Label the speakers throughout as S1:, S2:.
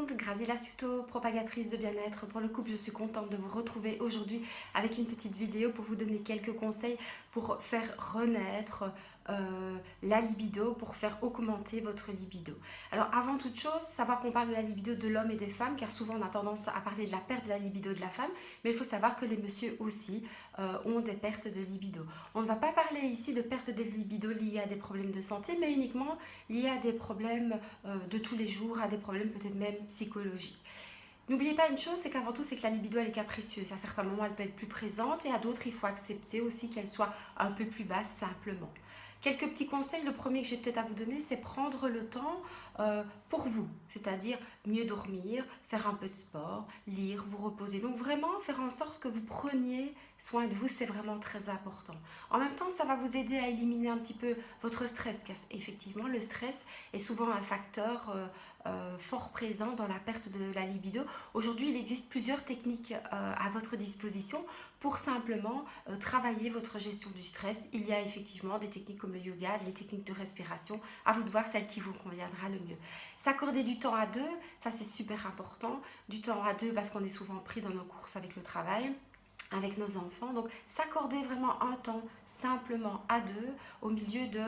S1: monde, Graziella Suto, propagatrice de bien-être pour le couple. Je suis contente de vous retrouver aujourd'hui avec une petite vidéo pour vous donner quelques conseils pour faire renaître la libido, pour faire augmenter votre libido. Alors avant toute chose, savoir qu'on parle de la libido de l'homme et des femmes, car souvent on a tendance à parler de la perte de la libido de la femme, mais il faut savoir que les messieurs aussi ont des pertes de libido. On ne va pas parler ici de perte de libido liées à des problèmes de santé, mais uniquement liées à des problèmes de tous les jours, à des problèmes peut-être même psychologiques. N'oubliez pas une chose, c'est qu'avant tout, c'est que la libido, elle est capricieuse. À certains moments, elle peut être plus présente et à d'autres, il faut accepter aussi qu'elle soit un peu plus basse simplement. Quelques petits conseils. Le premier que j'ai peut-être à vous donner, c'est prendre le temps pour vous, c'est-à-dire mieux dormir, faire un peu de sport, lire, vous reposer. Donc vraiment faire en sorte que vous preniez soin de vous, c'est vraiment très important. En même temps, ça va vous aider à éliminer un petit peu votre stress, car effectivement, le stress est souvent un facteur fort présent dans la perte de la libido. Aujourd'hui, il existe plusieurs techniques à votre disposition pour simplement travailler votre gestion du stress. Il y a effectivement des techniques comme le yoga, les techniques de respiration. À vous de voir celle qui vous conviendra le mieux. S'accorder du temps à deux, ça c'est super important. Du temps à deux parce qu'on est souvent pris dans nos courses avec le travail, avec nos enfants. Donc s'accorder vraiment un temps simplement à deux au milieu de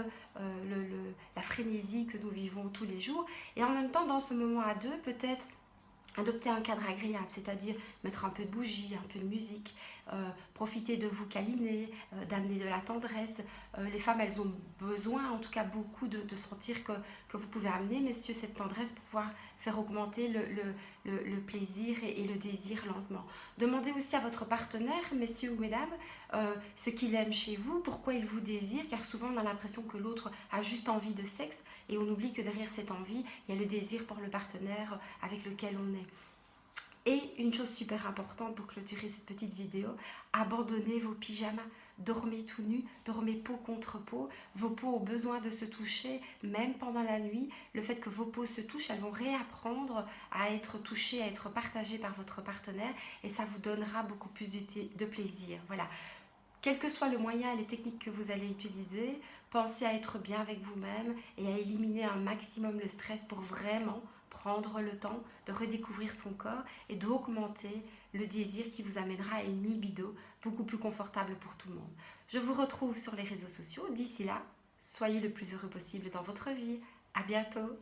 S1: la frénésie que nous vivons tous les jours. Et en même temps, dans ce moment à deux, peut-être adopter un cadre agréable, c'est-à-dire mettre un peu de bougie, un peu de musique, profiter de vous câliner, d'amener de la tendresse. Les femmes, elles ont besoin, en tout cas beaucoup, de sentir que vous pouvez amener, messieurs, cette tendresse pour pouvoir faire augmenter le plaisir et le désir lentement. Demandez aussi à votre partenaire, messieurs ou mesdames, ce qu'il aime chez vous, pourquoi il vous désire, car souvent on a l'impression que l'autre a juste envie de sexe et on oublie que derrière cette envie, il y a le désir pour le partenaire avec lequel on est. Et une chose super importante pour clôturer cette petite vidéo, abandonnez vos pyjamas, dormez tout nu, dormez peau contre peau. Vos peaux ont besoin de se toucher, même pendant la nuit. Le fait que vos peaux se touchent, elles vont réapprendre à être touchées, à être partagées par votre partenaire et ça vous donnera beaucoup plus de plaisir. Voilà. Quel que soit le moyen et les techniques que vous allez utiliser, pensez à être bien avec vous-même et à éliminer un maximum le stress pour vraiment prendre le temps de redécouvrir son corps et d'augmenter le désir qui vous amènera à une libido beaucoup plus confortable pour tout le monde. Je vous retrouve sur les réseaux sociaux. D'ici là, soyez le plus heureux possible dans votre vie. À bientôt!